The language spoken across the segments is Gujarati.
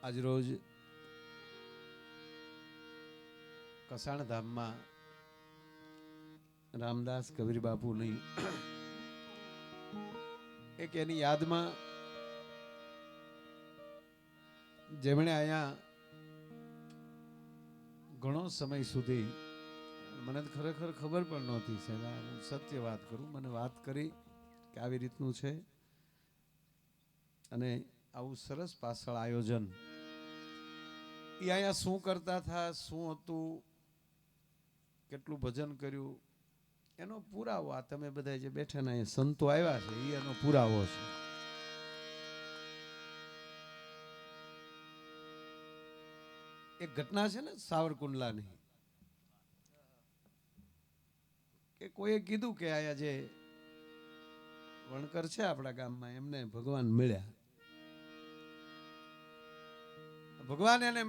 આજ રોજ કસાણ ધામમાં રામદાસ કબીર બાપુની એક એની યાદમાં જેમણે અહીંયા ઘણો સમય સુધી મને ખરેખર ખબર પણ નહોતી સાહેબ, હું સત્ય વાત કરું, મને વાત કરી કે આવી રીતનું છે અને આવું સરસ પાછળ આયોજન એ અહીંયા શું કરતા હતા, શું હતું, કેટલું ભજન કર્યું એનો પુરાવો આ તમે બધા જે બેઠા ને અહીંયા સંતો આવ્યા છે એ એનો પુરાવો છે. એક ઘટના છે ને સાવરકુંડલાની કે કોઈએ કીધું કે આયા જે વણકર છે આપણા ગામમાં એમને ભગવાન મળ્યા, ભગવાન એને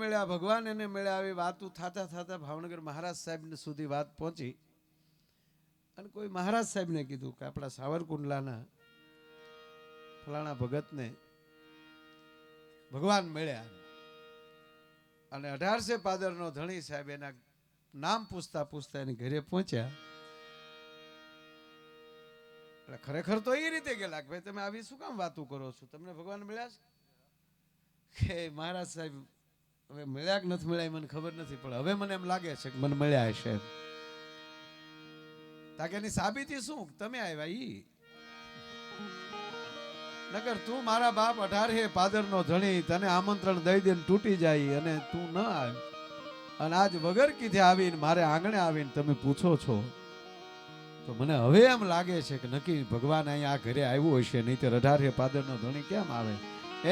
મળ્યા આવી વાતો થતા થતા ભાવનગર મહારાજ સાહેબ સુધી વાત પહોંચી અને કોઈ મહારાજ સાહેબને કીધું કે આપણા સાવરકુંડલાના ફલાણા ભગતને ભગવાન મળ્યા અને 1800 પાદરનો ધણી સાહેબ એના નામ પૂછતા પૂછતા એની ઘરે પહોંચ્યા. એટલે ખરેખર તો એ રીતે ગયેલા કે ભાઈ તમે આવી શું કામ વાતો કરો છો, તમને ભગવાન મળ્યા છે કે મહારાજ સાહેબ હવે મળ્યા કે નથી મળ્યા મને ખબર નથી, પણ હવે મને એમ લાગે છે કે મને મળ્યા હશે. તાકે એની સાબિતી શું, તમે આવ્યા ઈ નગર તું મારા બાપ 18 પાદરનો ધણી, તને આમંત્રણ દઈ દે તૂટી જાય અને તું ન આવે અને આજ વગર કીધે આવીને મારે આંગણે આવીને તમે પૂછો છો તો મને હવે એમ લાગે છે કે નક્કી ભગવાન અહીંયા આ ઘરે આવ્યું હશે, નહીં તો 18 પાદરનો ધણી કેમ આવે.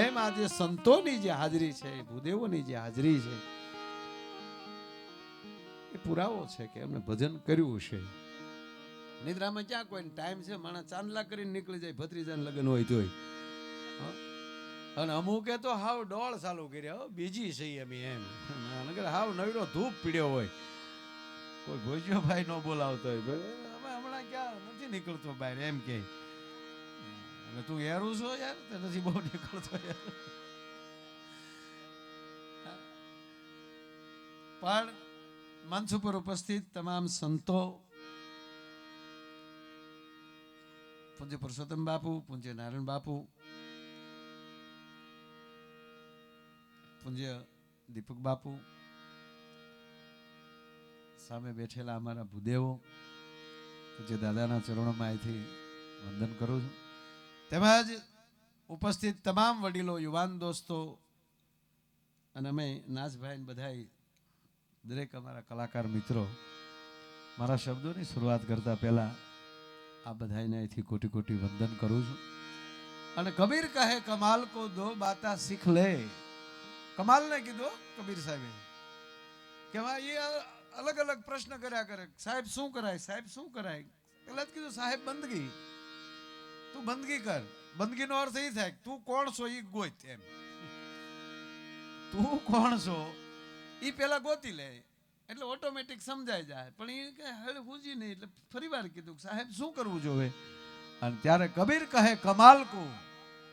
એમ આજે સંતોની જે હાજરી છે, ભૂદેવોની જે હાજરી છે એ પુરાવો છે કે એમને ભજન કર્યું છે. નિદ્રામાં ક્યાં કોઈ ટાઈમ છે, માણસ ચાંદલા કરીને નીકળી જાય, ભત્રીજાને લગ્ન હોય તોય. અને અમુકે તો હાવ ડોળ ચાલુ કર્યા બીજી છે એમ હાવ નવીનો ધૂપ પીડ્યો હોય, કોઈ ભોજ્યો ભાઈ નો બોલાવતો હોય અમે હમણાં ક્યાં નથી નીકળતો બહાર એમ કે તું યારું છો યાર, નથી બહુ નીકળતો યાર. પણ મંચ ઉપર ઉપસ્થિત તમામ સંતો, પૂજ્ય પુરુષોત્તમ બાપુ, પૂજ્ય નારાયણ બાપુ, પૂજ્ય દીપક બાપુ, સામે બેઠેલા અમારા ભૂદેવો, પૂજ્ય દાદાના ચરણોમાં અહીંથી વંદન કરું છું. તેમજ ઉપસ્થિત તમામ વડીલો, યુવાન દોસ્તો અને અમે નાથભાઈ બધાય દરેક અમારા કલાકાર મિત્રો, મારા શબ્દોની શરૂઆત કરતા પહેલા આ બધાને અહીંથી કોટી કોટી વંદન કરું છું. અને કબીર કહે કમાલ કો દો બાતા શીખ લે, કમાલ ને કીધું કબીર સાહેબે કે એ અલગ અલગ પ્રશ્ન કર્યા કરે, સાહેબ શું કરાય, સાહેબ શું કરાય. પેલા જ કીધું સાહેબ બંદગી, તું બંદગી કર. બંદગીનો અર્થ એ થાય તું કોણ છો એ ગોત, એમ તું કોણ છો એ પેલા ગોતી લે એટલે ઓટોમેટિક સમજાઈ જાય. પણ એ કે હવે પૂજી નહીં એટલે ફરી વાર કીધું સાહેબ શું કરવું જોઈએ. અને ત્યારે કબીર કહે કમાલ કો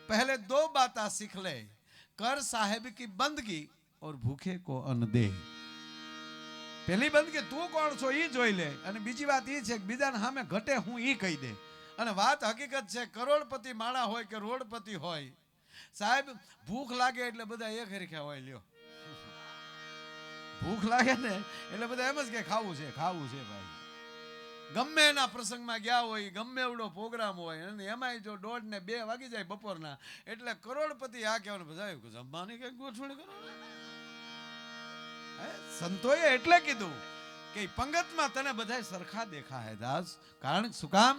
પહેલે દો બાતા सीख ले, कर साहेब की बंदगी और भूखे को अन्न दे. પહેલી બંદગી તું કોણ છો એ જોઈ લે અને બીજી વાત એ છે કે બીજાને સામે ઘટે હું એ કહી દે. અને વાત હકીકત છે, કરોડપતિ માણા હોય કે રોડપતિ હોય, સાહેબ ભૂખ લાગે એટલે બધા એક હરખા હોય. લ્યો ભૂખ લાગે ને એટલે બધા એમ જ કે ખાવું છે ભાઈ. ગમે એના પ્રસંગમાં ગયા હોય, ગમે એવડો પ્રોગ્રામ હોય અને એમાંય જો 1:30 ને 2 વાગી જાય બપોરના એટલે કરોડપતિ આ કહેવાનું બધા જમવાની કઈ ગોઠવણી કરો. સંતોએ એટલે કીધું કે પંગતમાં તને બધા સરખા દેખા હે દાસ, કારણ શું કામ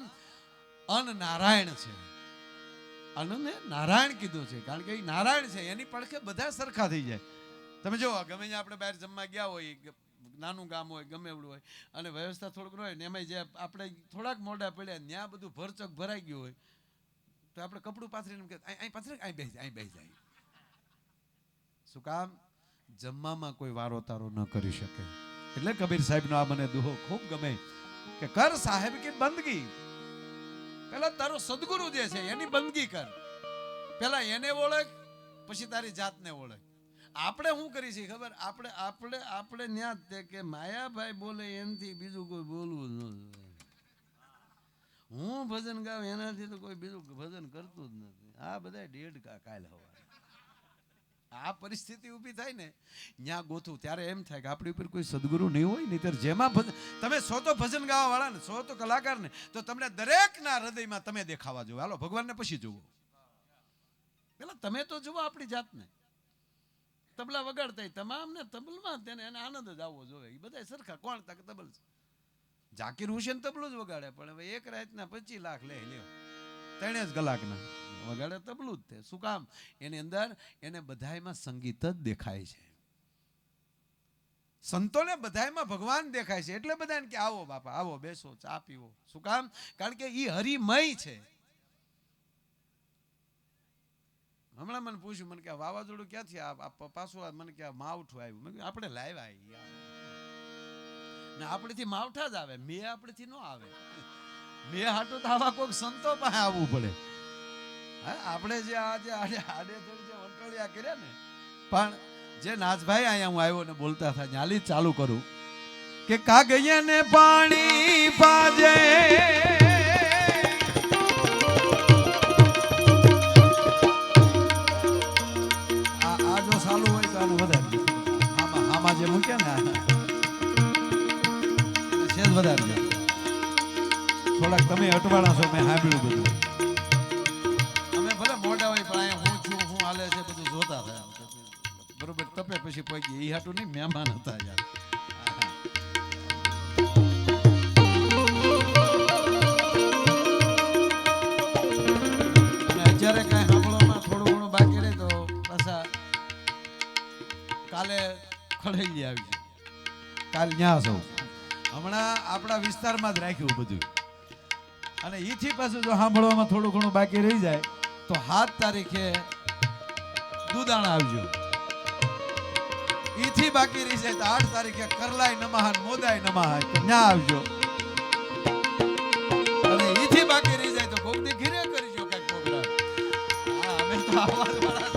અન્ન નારાયણ છે. અન્નને નારાયણ કીધું છે કારણ કે એ નારાયણ છે, એની પડખે બધા સરખા થઈ જાય. તમે જો ગમે આપણે બહાર જમવા ગયા હોય, નાનું ગામ હોય ગમે એવડું હોય અને વ્યવસ્થા થોડુંક હોય ને એમાં જે આપણે થોડાક મોઢા પડ્યા ત્યાં બધું ભરચક ભરાઈ ગયું હોય તો આપણે કપડું પાથરીને અહીં પાથરે અહીં બેસી જાય. શું કામ? જમવામાં કોઈ વારો તારો ન કરી શકે. એટલે કબીર સાહેબનો આ મને દુહો ખૂબ ગમે કે કર સાહેબ की બંદગી. પેલા તારો સદગુરુ જે છે એની બંદગી કર, પેલા એને ઓળખ પછી તારી જાતને ઓળખ. આપણે શું કરી છીએ ખબર? આપણે આપણે આપણે ન્યા જ તે કે માયાભાઈ બોલે એનાથી બીજું કોઈ બોલવું ન જોઈએ. હું ભજન ગાઉં એનાથી તો કોઈ બીજું ભજન કરતું જ નથી. આ બધા ડેઢ કાલ હવા આ પરિસ્થિતિ ઊભી થાય ને ત્યાં ગોતું ત્યારે એમ થાય કે આપણી ઉપર કોઈ સદગુરુ નહીં હોય ને ત્યારે જેમાં તમે સો તો ભજન ગાવા વાળા ને સો તો કલાકાર ને તો તમને દરેકના હૃદયમાં તમે દેખાવા જોવો. હાલો ભગવાનને પછી જુઓ, પેલા તમે તો જુઓ આપણી જાતને. તબલા વગાડતા તમામ ને તબલમાં તેને એને આનંદ જ આવવો જોઈએ. એ બધા સરખા કોણ તક તબલ જાકીર હુસેન તબલું જ વગાડે પણ હવે એક રાતના 25 લાખ લે લ્યો 3 જ કલાકના વગાડે તબલું જ તે. શું કામ? એની અંદર એને બધાયમાં સંગીત જ દેખાય છે. સંતોને બધાયમાં ભગવાન દેખાય છે એટલે બધાને કે આવો બાપા આવો બેસો ચા પીવો. શું કામ? કારણ કે એ હરિમય છે. હમણાં મને પૂછ્યું, મને કે વાવાઝોડું ક્યાંથી પાછું મને કે માવઠું આવ્યું. મેં આપણે લાવ્યા ને આપણેથી માવઠા જ આવે, મેં આપણેથી ન આવે. મેં હાટું તો આવા કોઈક સંતો પાસે આવવું પડે. આપણે જે આજે આડેધડ જે વંટોળિયા કર્યા ને, પણ જે નાથભાઈ અહીંયા હું આવ્યો ને બોલતા હતા ન્યાલી ચાલુ કરું કે કાગૈયા ને પાણી પાજે આ જો ચાલુ હોય તો આને વધારે આમાં જે મૂક્યા ને સેજ વધારે થોડાક તમે અટવાડા છો. મેં સાંભળ્યું બધું. છે બધું જોતા થયા બરોબર. તપે પછી પહોંચી એ હાટું નહીં, મહેમાન હતા યાર. અત્યારે કઈ સાંભળવામાં થોડું ઘણું બાકી રહે તો પાછા કાલે ખડેલી આવી છે. કાલ ન્યા સૌ હમણાં આપણા વિસ્તારમાં જ રાખ્યું બધું. અને એથી પાછું જો સાંભળવામાં થોડું ઘણું બાકી રહી જાય તો 7 તારીખે દુદાણા આવજો. ઈથી બાકી રહી જાય તો 8 તારીખે કરલાય નમહાન મોદાય નમહાય તો ન્યા આવજો. અને ઈથી બાકી રહી જાય તો કોક દી ઘીરે કરજો કઈક પ્રોગ્રામ. હા અમે તો આવાજ વાળા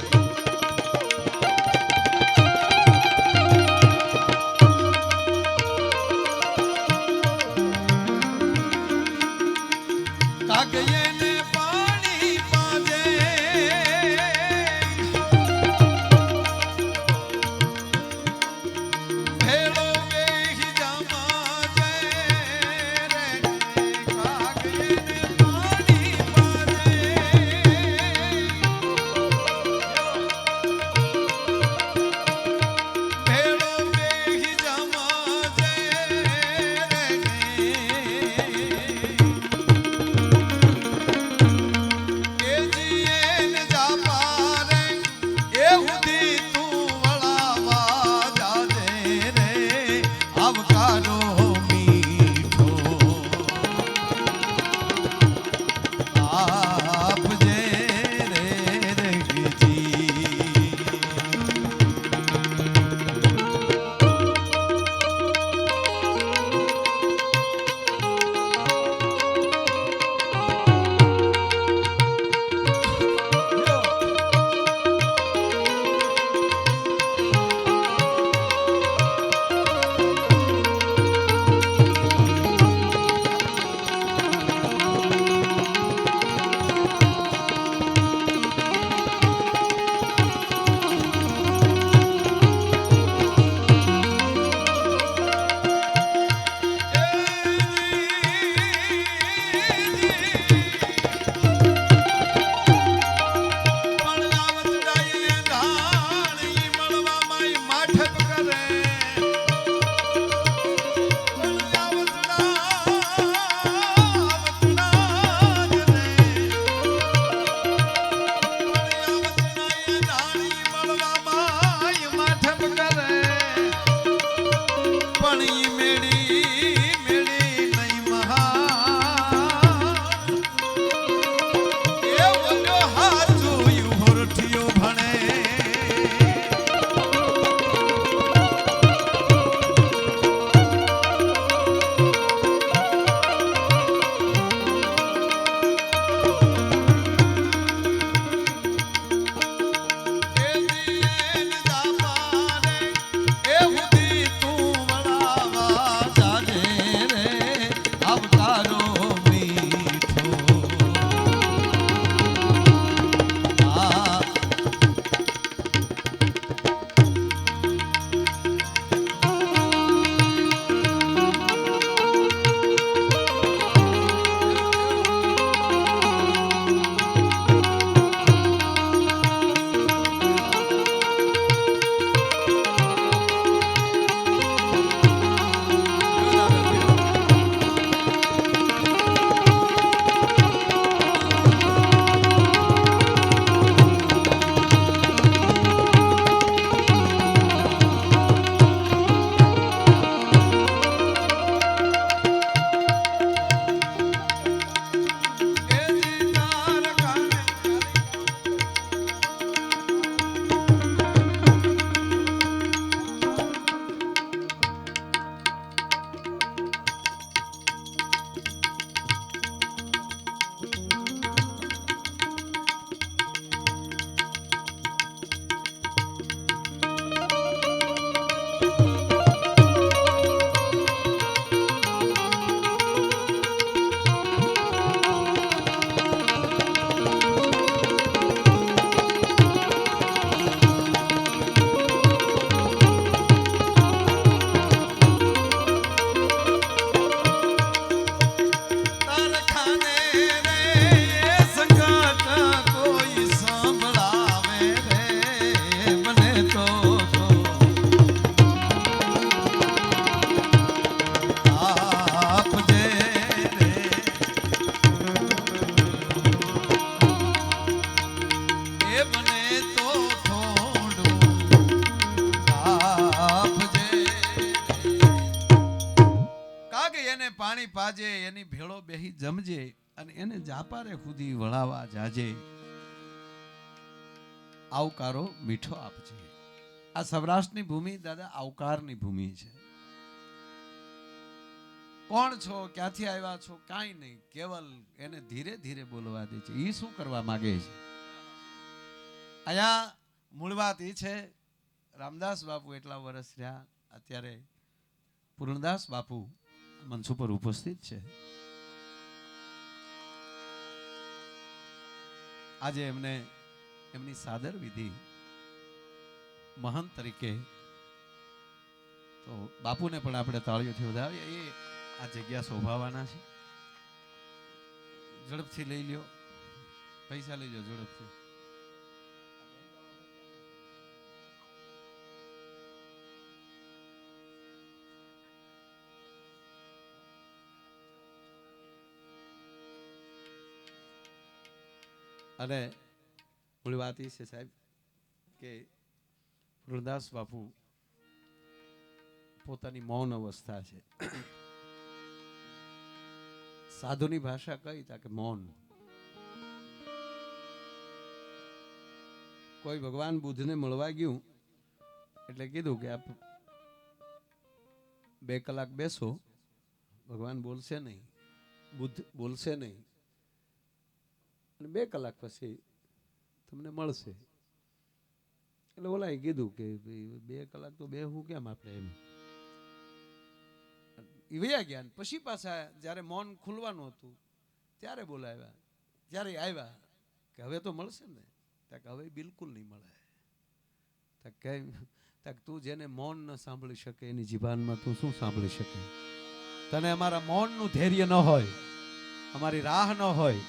પાણી પાજે એની ભેળો બેહી જમજે અને એને જાપારે ખુદી વળાવા જાજે આવકારો મીઠો આપજે. આ સૌરાષ્ટ્રની ભૂમિ દાદા આવકારની ભૂમિ છે. કોણ છો, ક્યાંથી આવ્યા છો, કાંઈ નહીં, કેવલ એને ધીરે ધીરે બોલવા દે છે. એ શું કરવા માંગે છે? અહીંયા મૂળ વાત એ છે, રામદાસ બાપુ એટલા વર્ષ રહ્યા, અત્યારે પૂર્ણદાસ બાપુ મંચ ઉપર ઉપસ્થિત છે. આજે એમને એમની સાદર વિધિ મહંત તરીકે, તો બાપુને પણ આપણે તાળીઓથી વધાવીએ. એ આ જગ્યા શોભાવાના છે. ઝડપથી લઈ લ્યો, પૈસા લઈ લો ઝડપથી. અને મૂળ વાત એ છે સાહેબ કે પૂર્ણદાસ બાપુ પોતાની મૌન અવસ્થા છે. સાધુની ભાષા કઈ તા કે મૌન. કોઈ ભગવાન બુદ્ધને મળવા ગયું એટલે કીધું કે આપ 2 કલાક બેસો, ભગવાન બોલશે નહીં, બુદ્ધ બોલશે નહીં, અને 2 કલાક પછી તમને મળશે. એટલે ઓલાએ કીધું કે 2 કલાક તો બેહવું કેમ આપણે એમ. વયા ગયા. પછી પાછા જ્યારે મૌન ખુલવાનું હતું ત્યારે બોલાવ્યા. ત્યારે આવ્યા કે હવે તો મળશે ને? કે હવે બિલકુલ નહીં મળે. તું જેને મૌન ન સાંભળી શકે એની જીભાનમાં તું શું સાંભળી શકે? તને અમારા મૌનનું ધૈર્ય ન હોય, અમારી રાહ ન હોય.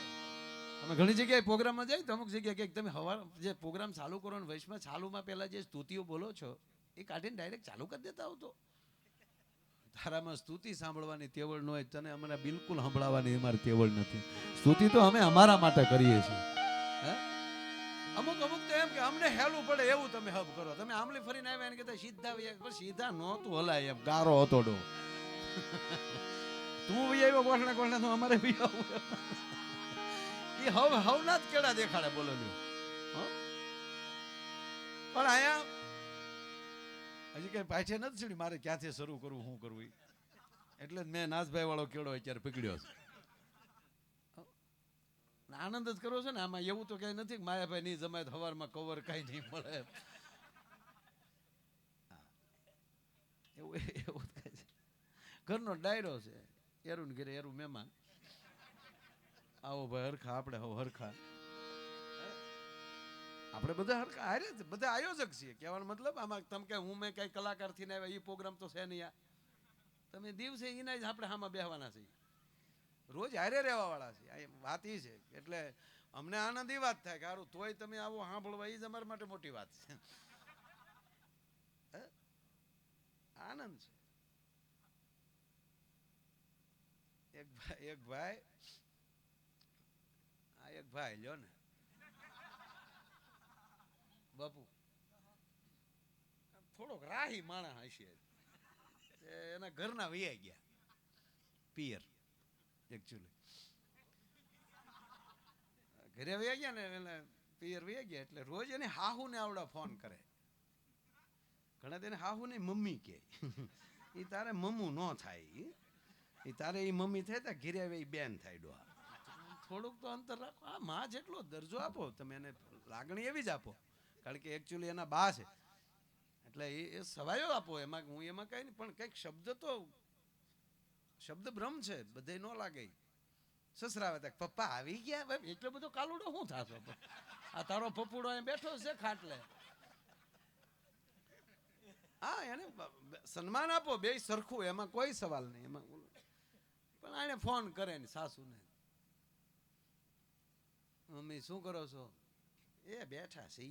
અમે ઘણી જગ્યાએ પ્રોગ્રામમાં જાય તો અમુક જગ્યાએ કે તમે હવાર જે પ્રોગ્રામ ચાલુ કરો ને વૈશમાં ચાલુમાં પહેલા જે સ્તુતિઓ બોલો છો એ કાઢીને ડાયરેક્ટ ચાલુ કરી દેતા હો. તો તારામાં સ્તુતિ સાંભળવાની તેવડ ન હોય, તને અમને બિલકુલ સંભળાવવાની અમારી તેવડ નથી. સ્તુતિ તો અમે અમારા માટે કરીએ છીએ. અમુક તો એમ કે અમને હેલું પડે એવું તમે હબ કરો. તમે આમલી ફરીને આવ્યા એને કહેતા સીધા પણ સીધા નહોતું હલાય એમ, ગારો હતો ડો. તું ભાઈ આવ્યો ગોઠણા ગોઠણા તું અમારે બી આવું. એ હવના જ કેળા દેખાડે બોલો લ્યો. પણ અહીંયા હજી કઈ પાછે નથી ચડી મારે ક્યાંથી શરૂ કરવું, શું કરવું. એટલે મેં નાથભાઈ વાળો કેળો અત્યારે પકડ્યો છે. આનંદ જ કરો છો ને આમાં. એવું તો કઈ નથી કે માયાભાઈ નહીં જમાય હવારમાં કવર કઈ નહીં મળે. એવું એવું કઈ છે. ઘરનો ડાયરો છે. એરું ઘેરે એરું મહેમાન. આવો ભાઈ હરખા, આપણે હવ હરખા, આપણે બધા હરખા હારે બધા આયોજક છીએ. કહેવાનો મતલબ આમાં તમે કે હું મેં કઈ કલાકાર થી ને આવ્યા એ પ્રોગ્રામ તો છે નહીં. તમે દિવસે એના જ આપણે આમાં બેહવાના છીએ. રોજ હારે રહેવા વાળા છે. વાત એ છે. એટલે અમને આનંદ એ વાત થાય કે સારું તોય તમે આવો સાંભળવા, એ જ અમારા માટે મોટી વાત છે. આનંદ છે. એક ભાઈ લ્યો ને બાપુ થોડોક રાહી માણા હશે. એના ઘરના વૈયા ગયા પિયર. એકચ્યુઅલી ઘરે વૈયા ગયા ને એટલે પિયર વૈયા ગયા. એટલે રોજ એને હાહુ ને આવડા ફોન કરે. ઘણા તેને હાહુ ને મમ્મી કે એ તારે મમ્મુ ન થાય. એ તારે એ મમ્મી થાય તા ઘેરે આવે એ બેન થાય. ડોહા થોડુંક તો અંતર રાખો. હા માં જેટલો દરજ્જો આપો તમે એને, લાગણી એવી જ આપો. કારણ કે એકચ્યુઅલી એના બા છે એટલે એ સવાયો આપો. એમાં હું એમાં કઈ નહીં, પણ કંઈક શબ્દ તો શબ્દ બ્રહ્મ છે, બધે ન લાગે. સસરા આવે પપ્પા આવી ગયા, ભાઈ એટલો બધો કાલુડો શું થાશો? આ તારો પપ્પુડો અહીં બેઠો છે ખાટલે. હા એને સન્માન આપો, બે સરખું, એમાં કોઈ સવાલ નહીં. એમાં પણ આને ફોન કરે ને સાસુને, મમ્મી શું કરો છો? એ બેઠા છે.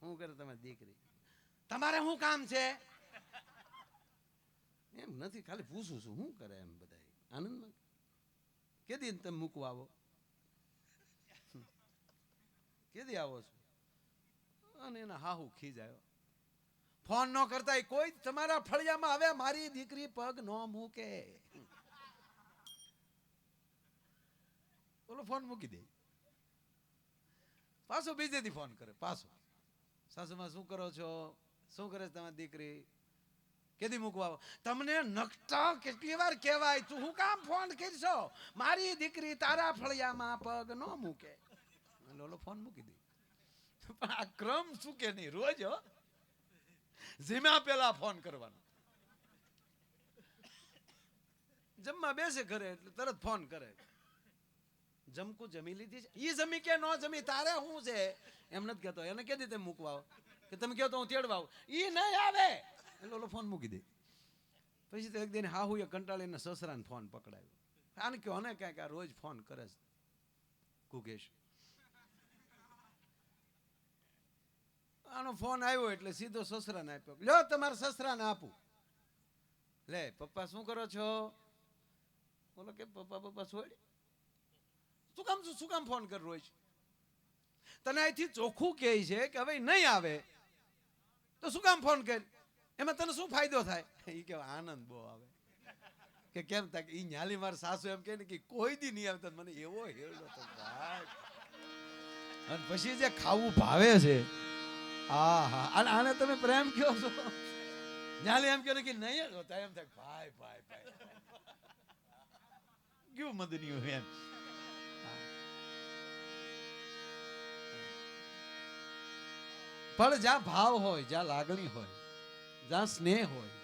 શું કરે તમારી દીકરી? તમારે શું કામ છે? એમ નથી, ખાલી પૂછું છું શું કરે એમ. બધા આનંદમાં કેદી તમે મૂકવા આવો? કેદી આવો છો? અને એના હાહુ ખીજાયો. ફોન ન કરતા કોઈ તમારા ફળિયામાં આવે મારી દીકરી પગ ન મૂકે, બોલો ફોન મૂકી દે, પાછો બીજેથી ફોન કરે, પાછો સાસુમાં શું કરો છો, શું કરે છે તમારી દીકરી, કેદી મૂકવા, તમને નકટા કેટલી વાર કહેવાય તું હું કામ ફોન કરશો, મારી દીકરી તારા ફળિયામાં પગ ન મૂકે, લોલો ફોન મૂકી દે. પણ આ ક્રમ શું કે નહીં, રોજ જીમ્યા પેલા ફોન કરવાનો, જમવા બેસે ઘરે એટલે તરત ફોન કરે, જમકું જમી લીધી છે, ઈ જમી કે ન જમી તારે શું છે એમ નથી કહેતો, એને કે દીધે મૂકવા કે તમે કહો તો હું તેડવા આવું, ઈ નહીં આવે એટલે ઓલો ફોન મૂકી દે. પછી તો એક દિન હાહુએ કંટાળીને સસરાને ફોન પકડાયો, આને કહો ને ક્યાંક આ રોજ ફોન કરે છે કુકેશ. આનો ફોન આવ્યો એટલે સીધો સસરાને આપ્યો, લ્યો તમારા સસરાને આપું. લે પપ્પા શું કરો છો, બોલો કે પપ્પા છોડ, શું કામ ફોન કર રોજ, તને અહીંથી ચોખ્ખું કહે છે કે હવે નહીં આવે તો શું કામ ફોન કર, એમાં તને શું ફાયદો થાય, એ કે આનંદ બહુ આવે કે કેમ થાય કે ઈ ન્યાલી માર સાસુ એમ કહે ને કે કોઈ દી નહીં આવતા, મને એવો હેરડો તો ભાઈ. અને પછી જે ખાવું ભાવે છે, આહા, અને આને તમે પ્રેમ કહો છો, ન્યાલી એમ કહે કે નહીં હોતા, એમ થાય ભાઈ ભાઈ ભાઈ કેવું મદનીયું એમ. પણ જ્યાં ભાવ હોય, જ્યાં લાગણી હોય, જ્યાં સ્નેહ હોય,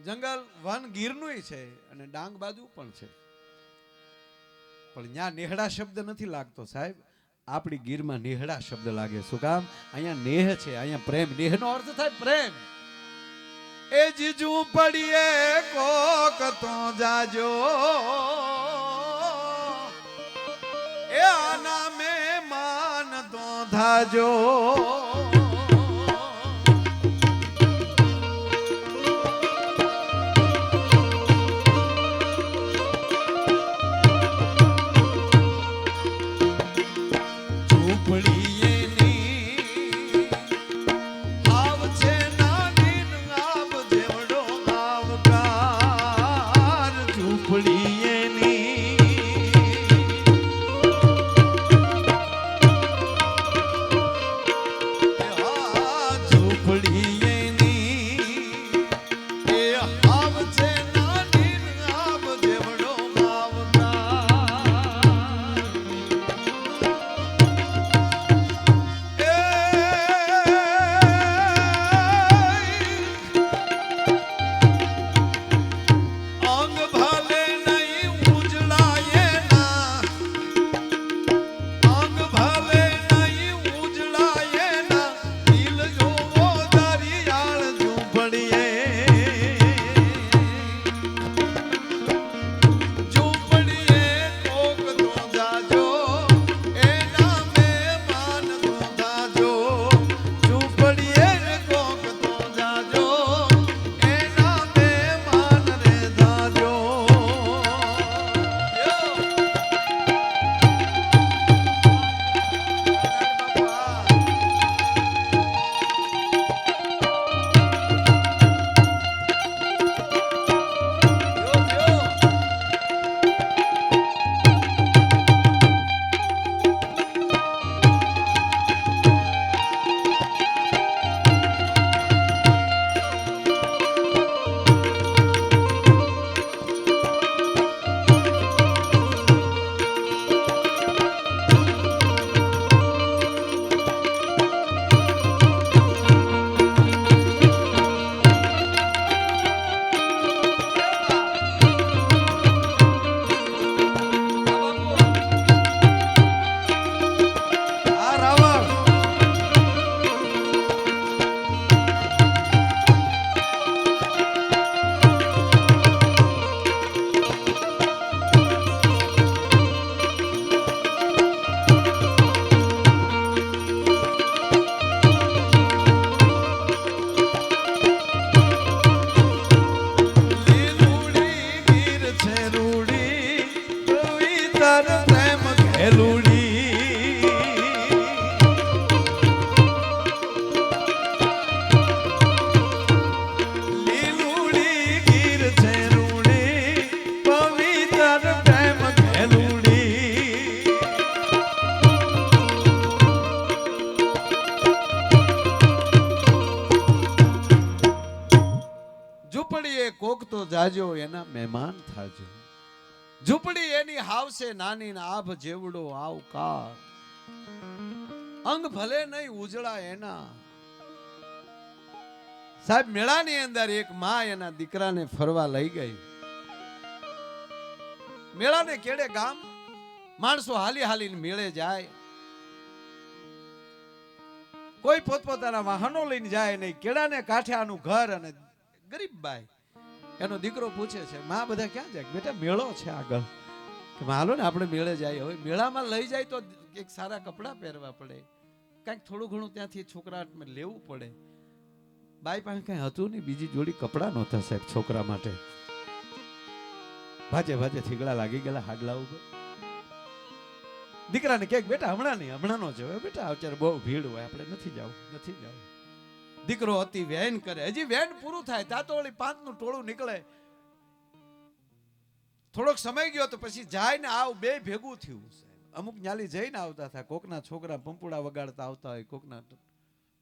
જંગલ વન ગીરનું છે અને ડાંગ બાજુ પણ છે, પણ ત્યાં નેહડા શબ્દ નથી લાગતો સાહેબ, આપણી ગીરમાં નેહડા શબ્દ લાગે. શું કામ? અહીંયા નેહ છે, અહીંયા પ્રેમ. નેહનો અર્થ થાય પ્રેમ. એ જીજુ પડીએ કોક તો જાજો, એ આના મહેમાન તો ધાજો, જાજો એના મહેમાન થાજો. ઝૂંપડી એની હાવશે નાની ને આભ જેવડો આવકાર. અંગ ભલે નહીં ઉજળા એના. સાહેબ મેળાની અંદર એક માં એના દીકરાને ફરવા લઈ ગઈ. મેળાને કેડે ગામ માણસો હાલી હાલીને મેળે જાય. કોઈ પોતપોતાના વાહનો લઈને જાય નહીં. કેળાને કાંઠે આનું ઘર અને ગરીબ બાઈ એનો દીકરો પૂછે છે, માં બધા ક્યાં જાય? બેટા મેળો છે આગળ. કે હાલો ને આપણે મેળે જાય. હવે મેળામાં લઈ જાય તો એક સારા કપડાં પહેરવા પડે, કંઈક થોડું ઘણું ત્યાંથી છોકરાને લેવું પડે. બાઈ પાસે કઈ હતું નહીં, બીજી જોડી કપડાં નહોતા સાહેબ છોકરા માટે. ભાજે ભાજે થીગડા લાગી ગયેલા હાડલા ઉપર. દીકરાને કે બેટા હમણાં નહીં, હમણાં નો જવાય બેટા, અત્યારે બહુ ભીડ હોય, આપણે નથી જવું, નથી જવું. દીકરો અતિ વેન કરે. હજી વેન પૂરું થાય ત્યાં તો ઓલી 5 નું ટોળું નીકળે. થોડોક સમય ગયો તો પછી જાય ને આવ બે ભેગું થયું. અમુક ન્યાલી જઈને આવતા હતા. કોકના છોકરા પંપુડા વગાડતા આવતા હોય, કોકના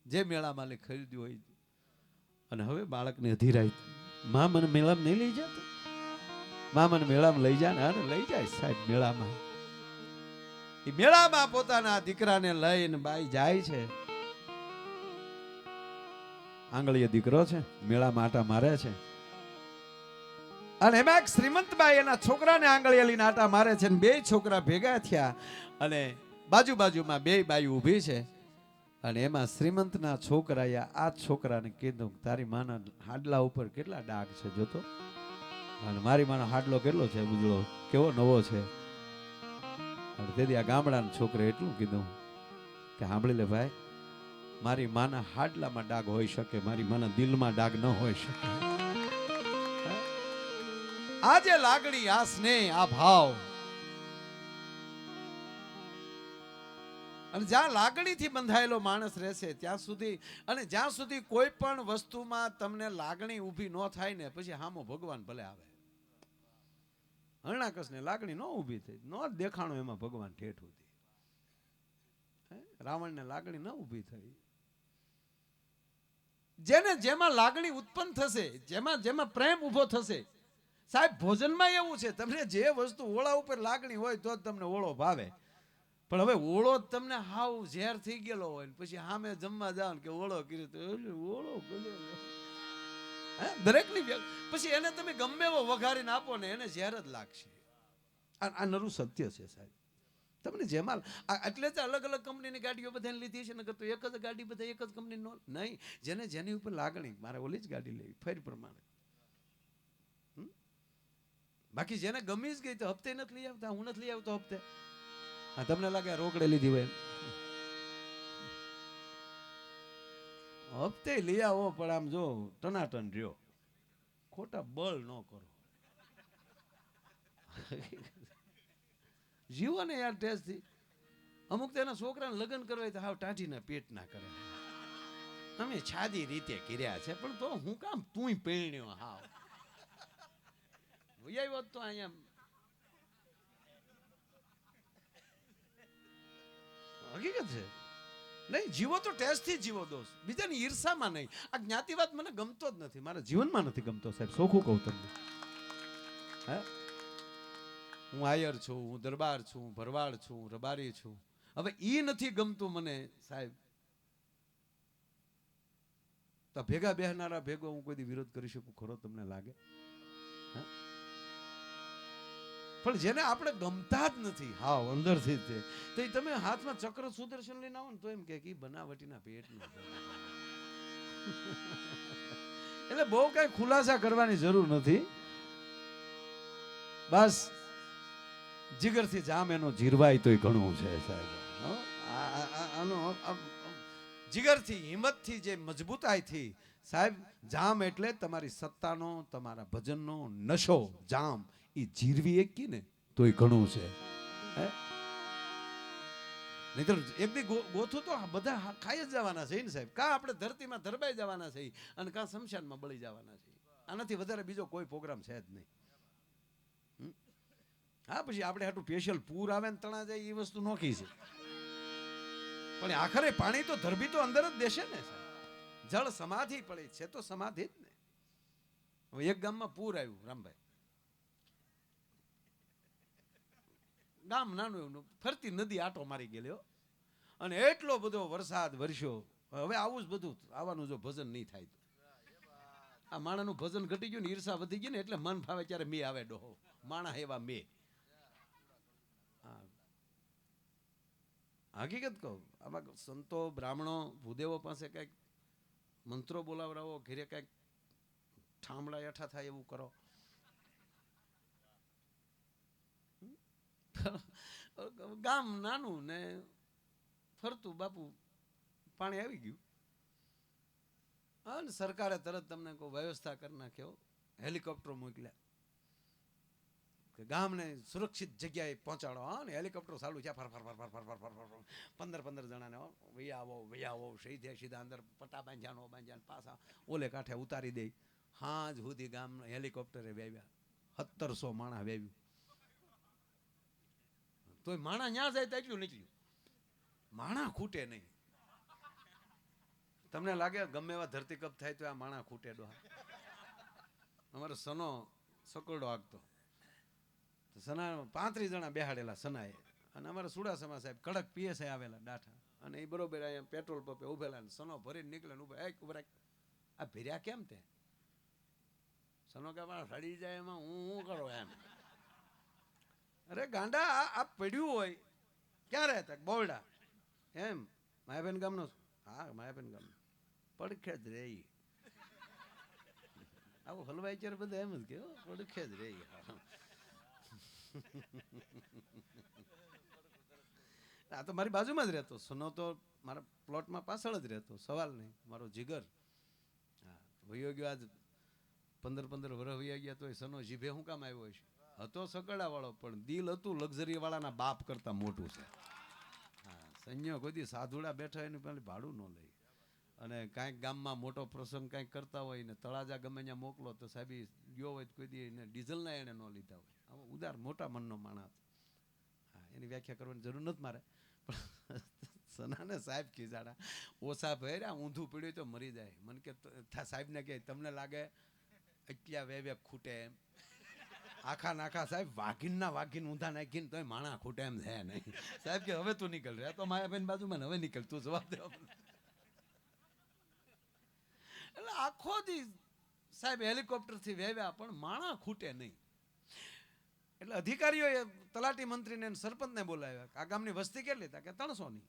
જે મેળામાં લઈ ખરીદ્યું હોય. અને હવે બાળકને અધીરાય, માં મને મેળામાં નહીં લઈ જતો, માં મને મેળામાં લઈ જાય ને. અને લઈ જાય સાહેબ મેળામાં. એ મેળામાં પોતાના દીકરાને લઈને બાઈ જાય છે. આંગળીએ દીકરો છે, મેળામાં આટા મારે છે. અને એમાં એક શ્રીમંતબાઈ એના છોકરાને આંગળીએ લઈને આટા મારે છે. બે છોકરા ભેગા થયા અને બાજુ બાજુમાં બે બાઈ ઊભી છે. અને એમાં શ્રીમંતના છોકરાએ આ છોકરાને કીધું, તારી માના હાડલા ઉપર કેટલા ડાઘ છે જોતો. અને મારી માનો હાડલો કેટલો છે ઉજળો, કેવો નવો છે. તેથી આ ગામડાના છોકરે એટલું કીધું કે સાંભળી લે ભાઈ, મારી માના હાડલામાં ડાઘ હોઈ શકે, મારી માના દિલમાં ડાઘ ન હોઈ શકે. આ જે લાગણી, આ સ્નેહ, આ ભાવ, અને જ્યાં લાગણીથી બંધાયેલો માણસ રહેશે ત્યાં સુધી, અને જ્યાં સુધી કોઈ પણ વસ્તુમાં તમને લાગણી ઊભી ન થાય ને, પછી હામો ભગવાન ભલે આવે. હરણાકસને લાગણી ન ઊભી થઈ, ન દેખાણો એમાં ભગવાન ઠેઠ હતી. રાવણને લાગણી ન ઊભી થઈ. જેને જેમાં લાગણી ઉત્પન્ન થશે, જેમાં જેમાં પ્રેમ ઊભો થશે. સાહેબ ભોજનમાં એવું છે, તમને જે વસ્તુ ઓળા ઉપર લાગણી હોય તો જ તમને ઓળો ભાવે. પણ હવે ઓળો જ તમને હાવ ઝેર થઈ ગયેલો હોય ને પછી સામે જમવા જાવ કે ઓળો કર્યો તો ઓળો દરેકની પછી એને તમે ગમે એવો વઘારીને આપો ને એને ઝેર જ લાગશે. આ નરું સત્ય છે સાહેબ. તમને જેમાં એટલે જ અલગ અલગ કંપનીની ગાડીઓ બધાને લીધી છે, નકર તો એક જ ગાડી બધા એક જ કંપની નહીં. જેને જેની ઉપર લાગણી, મારે ઓલી જ ગાડી લેવી ફેર પ્રમાણે. બાકી જેને ગમી જ ગઈ તો હપ્તે નથી લઈ આવતા. હું નથી લઈ આવતો હપ્તે. હા, તમને લાગે રોકડે લીધી હોય હપ્તે લઈ આવો, પણ આમ જો ટનાટન રહ્યો, ખોટા બળ ન કરો. જીવો ને યાર ટેસ્ટ થી. અમુક તેના છોકરાને લગ્ન કરવા તો હાવ ટાઢીના પેટ ના કરે. અમે છાદી રીતે કર્યા છે, પણ તો હું કામ તું પૈણ્યો હાવ આવ્યો તો અહીંયા હકીકત છે. નહીં જીવો તો ટેસ્ટ થી જીવો દોસ્ત, બીજાની ઈર્ષામાં નહીં. આ જ્ઞાતિવાદ મને ગમતો જ નથી, મારા જીવનમાં નથી ગમતો સાહેબ. સોખું કહું તમને. હે, હું આયર છું, હું દરબાર છું, ભરવાડ છું, રબારી છું. હવે ઈ નથી ગમતું મને સાહેબ. તો ભેગા બેહનારા ભેગો હું કોઈ વિરોધ કરી શકું ખરો તમને લાગે? પણ જેને આપણે ગમતા જ નથી હાવ અંદરથી જ, તો તમે હાથમાં ચક્ર સુદર્શન લઈને આવો ને તો એમ કે બનાવટીના પેટનું. એટલે બહુ કઈ ખુલાસા કરવાની જરૂર નથી. બસ જીગરથી જામ એનો જીરવાય તોય ઘણું છે સાહેબ. જીગરથી, હિંમતથી, જે મજબૂતાઈથી સાહેબ જામ એટલે તમારી સત્તાનો, તમારા ભજનનો નશો જામ એ જીરવી એકી ને તોય ઘણું છે. નહીતર એક દી ગોથું તો બધા ખાઈ જ જવાના છે ને સાહેબ. કાં આપણે ધરતીમાં ધરબાઈ જવાના છે અને કાં શમશાનમાં બળી જવાના છે. આનાથી વધારે બીજો કોઈ પ્રોગ્રામ છે જ નહીં. હા, પછી આપણે હાટું સ્પેશિયલ પૂર આવે ને તણા જાય એ વસ્તુ નોખી છે, પણ આખરે પાણી તો ધરબી તો અંદર જ દેશે ને સાહેબ. જળ સમાધિ પડે છે તો સમાધિ જ ને. હવે એક ગામમાં પૂર આવ્યું, રામભાઈ, ગામ નાનું એવું, ફરતી નદી આટો મારી ગયેલી, અને એટલો બધો વરસાદ વરસ્યો. હવે આવું જ બધું આવવાનું જો ભજન નહીં થાય તો. આ માણાનું ભજન ઘટી ગયું ને, ઈર્ષા વધી ગઈ ને, એટલે મન ભાવે ત્યારે મે આવે ડોહો, માણા એવા મે. હકીકત કહું, આમાં સંતો બ્રાહ્મણો ભૂદેવો પાસે કઈક મંત્રો બોલાવરાવો, ઘેરે કઈક ઠામડા યઠા થાય એવું કરો. ગામ નાનું ને ફરતું બાપુ પાણી આવી ગયું, અને સરકારે તરત તમને કોઈ વ્યવસ્થા કરી નાખ્યો, હેલિકોપ્ટર મોકલ્યા કે ગામને સુરક્ષિત જગ્યાએ પહોંચાડો. હા, ને હેલિકોપ્ટર ચાલુ છે, ફર ફર ફર ફર ફર ફર ફર 15 જણાને વૈયા આવો સીધા અંદર પટા બાંધ્યા પાછા ઓલે કાંઠે ઉતારી દે. હાજ સુધી ગામ હેલિકોપ્ટરે વેવ્યા, 1700 માણા વેવ્યું. તોય માણા ન્યા જાય તેટલું નીકળ્યું, માણા ખૂટે નહીં. તમને લાગે ગમે એવા ધરતીકપ થાય તો આ માણા ખૂટે ડોહા? અમારો સનો સકરડો આગતો, સના 35 જણા બેહાડેલા સનાએ, અને અમારા સુડાસમા સાહેબ કડક પીએસઆઈ આવેલા ડાઠા, અને એ બરોબર અહીંયા પેટ્રોલ પંપે ઉભેલા, સનો ભરીને નીકળે ને ઉભા આ ભેર્યા કેમ તે? સનો કે સડી જાય એમાં હું કરો એમ. અરે ગાંડા, આ પડ્યું હોય ક્યાં રહેતા? બોરડા. એમ માયાબેન ગામનો? હા, માયાબેન ગામનો. પડખે જ રહી. આવું હલવાઈ ત્યારે બધા એમ જ કે પડખે જ રહી. આ તો મારી બાજુમાં જ રહેતો. સનો તો મારા પ્લોટમાં પાછળ જ રહેતો, સવાલ નહીં. મારો જીગર. હા, વયો ગયો આજ 15 વર્ષ વયા ગયા તો સનો જીભે શું કામ આવ્યો છે? હતો સકડા વાળો, પણ દિલ હતું લક્ઝરી વાળાના બાપ કરતા મોટું છે. હા, સંયો કોઈ દી સાધુડા બેઠા એનું પેલી ભાડું ન લઈ. અને કાંઈક ગામમાં મોટો પ્રસંગ કાંઈક કરતા હોય ને તળાજા ગમે ત્યાં મોકલો તો સાહેબ ગયો હોય કોઈ દી એને ડીઝલના એને ન લીધા હોય. આવો ઉદાર મોટા મનનો માણસ. હા, એની વ્યાખ્યા કરવાની જરૂર નથી મારે. પણ સનાને સાહેબ ખીજાડા, ઓછા ભર્યા ઊંધું પીડ્યું તો મરી જાય. મને કે સાહેબને કહે તમને લાગે એટલા વેવે ખૂટે એમ? આખા નાખા સાહેબ વાઘીન ઊંધા નાખીને તોય માણા ખૂટે એમ છે નહીં. સાહેબ કે હવે તું નીકળ રહ્યા તો માયાબેન બાજુમાં, હવે નીકળ તું, જવાબ દે. એટલે આખો દી સાહેબ હેલિકોપ્ટરથી વેવ્યા, પણ માણા ખૂટે નહીં. એટલે અધિકારીઓએ તલાટી મંત્રીને સરપંચને બોલાવ્યા. આ ગામની વસ્તી કેટલી? હતા કે 300 ની.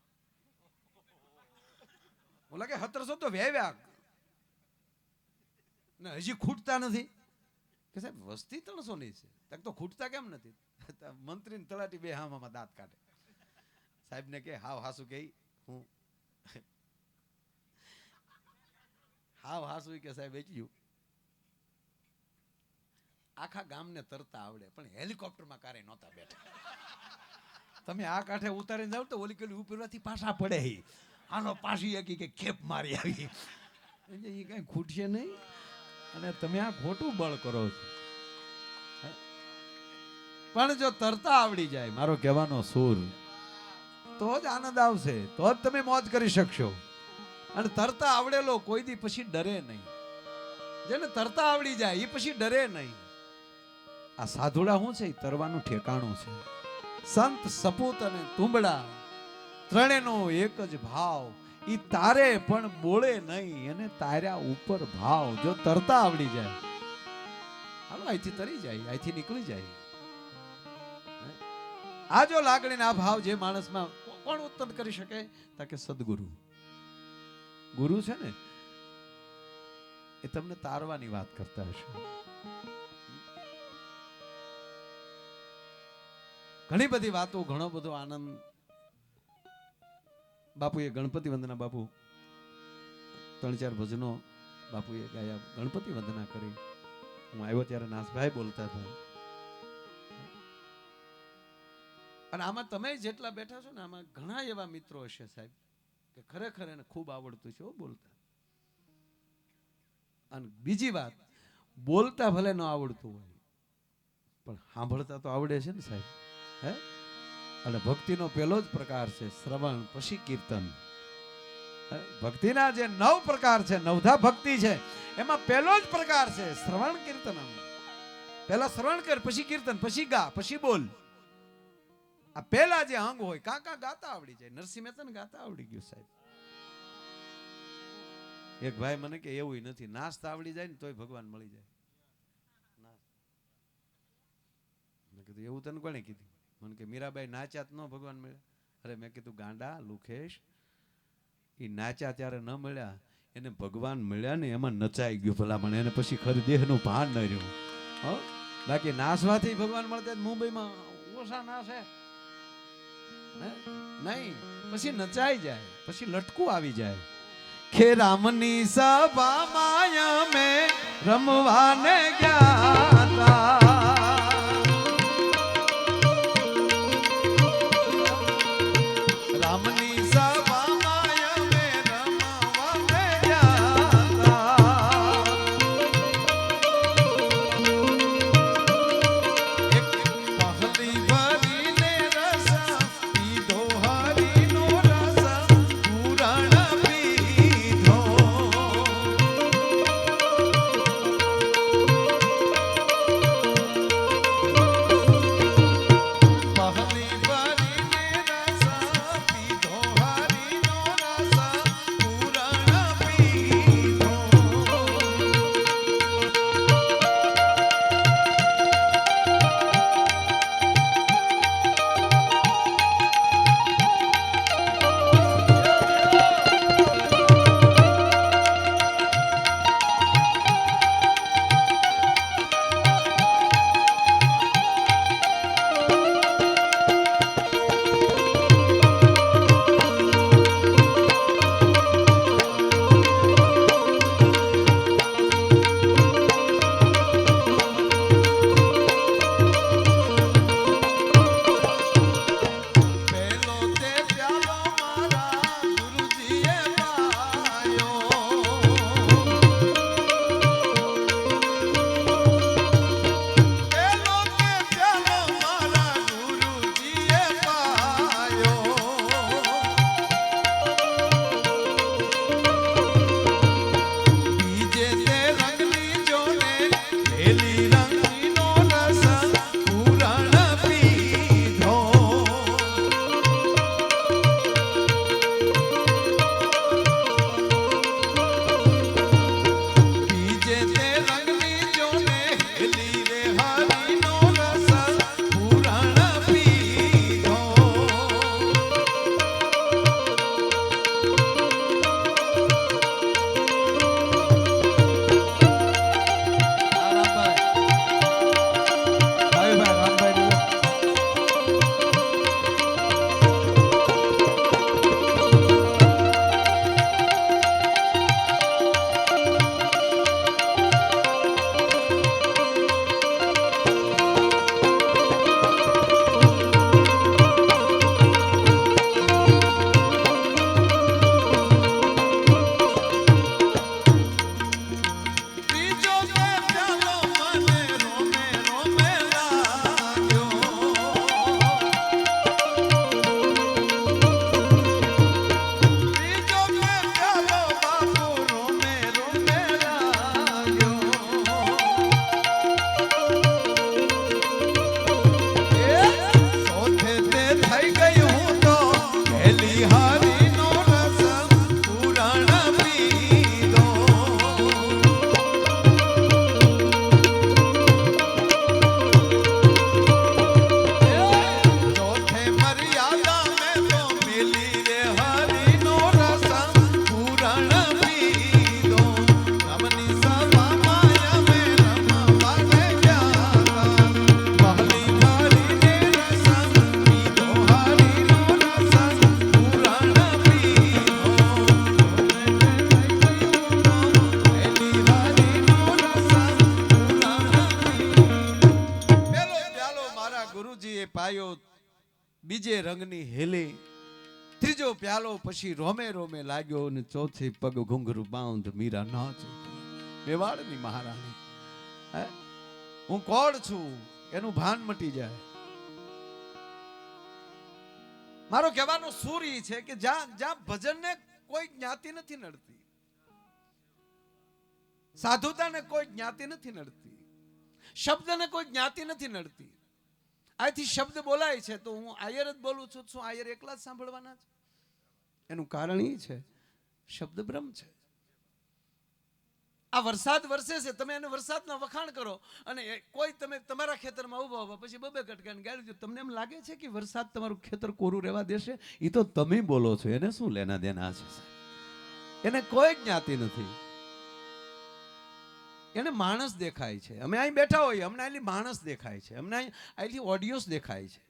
બોલા કે 1700 તો વેવ્યા ને હજી ખૂટતા નથી. કે સાહેબ વસ્તી 300 ની છે તો ખૂટતા કેમ નથી? મંત્રી ને તલાટી બે હામાં દાંત કાઢે. સાહેબ ને કે હાવ હાસુ કે હું હાવ હાસુ કે સાહેબ એટલું આખા ગામને તરતા આવડે, પણ હેલિકોપ્ટરમાં કારે નહોતા બેઠા. તમે આ કાંઠે ઉતારીને જાવ તો ઓલી કેલી ઉપરથી પાછા પડે, આનો પાછી એક કે ખેપ મારી આવી. એટલે એ કઈ ખૂટશે નહીં, અને તમે આ ખોટું બળ કરો છો. પણ જો તરતા આવડી જાય, મારો કહેવાનો સૂર, તો જ આનંદ આવશે, તો જ તમે મોજ કરી શકશો. અને તરતા આવડેલો કોઈ દી પછી ડરે નહીં. જેને તરતા આવડી જાય એ પછી ડરે નહીં. આ સાધુડા શું છે? એ તરવાનું ઠેકાણું છે. સંત, સપૂત અને તુંબડા ત્રણેયનો એક જ ભાવ. ઈ તારે પણ બોલે નહીં, અને તાર્યા ઉપર ભાવ. જો તરતા આવડી જાય, હાલો અહીંથી તરી જાય, અહીંથી નીકળી જાય. આ જો લાગણી આ ભાવ જે માણસમાં કોણ ઉત્પન્ન કરી શકે? તાકે સદગુરુ. ગુરુ છે ને એ તમને તારવાની વાત કરતા હશે. ઘણી બધી વાતો, ઘણો બધો આનંદ. બાપુએ ગણપતિ વંદના, બાપુ 3-4 ભજનો બાપુએ ગાયા, ગણપતિ વંદના કરી. હું આવ્યો ત્યારે નાસભાઈ બોલતા હતા. અને આમાં તમે જેટલા બેઠા છો ને, આમાં ઘણા એવા મિત્રો હશે સાહેબ કે ખરેખર એને ખૂબ આવડતું છે બોલતા. અને બીજી વાત, બોલતા ભલે ન આવડતું હોય, પણ સાંભળતા તો આવડે છે ને સાહેબ. હે, અને ભક્તિનો પહેલો જ પ્રકાર છે શ્રવણ, પછી કીર્તન. ભક્તિના જે 9 પ્રકાર છે, નવધા ભક્તિ છે, એમાં પહેલો જ પ્રકાર છે શ્રવણ કીર્તનમ. પહેલા શ્રવણ કર, પછી કીર્તન, પછી ગા, પછી બોલ. આ પહેલા જે અંગ હોય, કાકા ગાતા આવડી જાય. નરસિંહ મહેતાને ગાતા આવડી ગયું સાહેબ. એક ભાઈ મને કે એવું નથી, નાસ્તા આવડી જાય ને તોય ભગવાન મળી જાય. મેં કીધું એવું તને કોણે કીધું? મને કે મીરાબાઈ નાચ્યા ન ભગવાન મળ્યા. અરે મેં કીધું ગાંડા લુખેશ, એ નાચ્યા ત્યારે ન મળ્યા, એને ભગવાન મળ્યા ને એમાં નચાઈ ગયું ભલામણ. એને પછી ખરી દેહનું ભાન ન રહ્યું. બાકી નાસવાથી ભગવાન મળતા મુંબઈમાં ઓછા નાશે નહીં, પછી નચાઈ જાય, પછી લટકું આવી જાય. ખે રામની સભામાં અમે રમવાને ગયા બીજે રંગની હેલી, ત્રીજો પ્યાલો પછી રોમે રોમે લાગ્યો, ને ચોથી પગ ઘુંઘરું બાંધ મીરા નાચ. મેવાડની મહારાણી, હું કોણ છું એનું ભાન મટી જાય. મારો કહેવાનો સૂર ઈ છે કે જ્યાં ભજનને કોઈ જ્ઞાતિ નથી નડતી, સાધુતાને કોઈ જ્ઞાતિ નથી નડતી, શબ્દને કોઈ જ્ઞાતિ નથી નડતી. આથી શબ્દ બોલાય છે તો હું આયર જ બોલું છું, શું આયર એકલા જ સાંભળવાના છે? એનું કારણ એ છે શબ્દ બ્રહ્મ છે. આ વરસાદ વરસે છે, તમે એને વરસાદના વખાણ કરો અને કોઈ તમે તમારા ખેતરમાં ઉભા ઉભા પછી બબે કટકાને ગાળી દો, તમને એમ લાગે છે કે વરસાદ તમારું ખેતર કોરું રહેવા દેશે? એ તો તમે બોલો છો, એને શું લેના દેના છે? એને કોઈ જ્ઞાતિ નથી. એને માણસ દેખાય છે. અમે અહીં બેઠા હોઈએ, અમને અહીંથી માણસ દેખાય છે, અમને અહીંથી ઓડિયોસ દેખાય છે.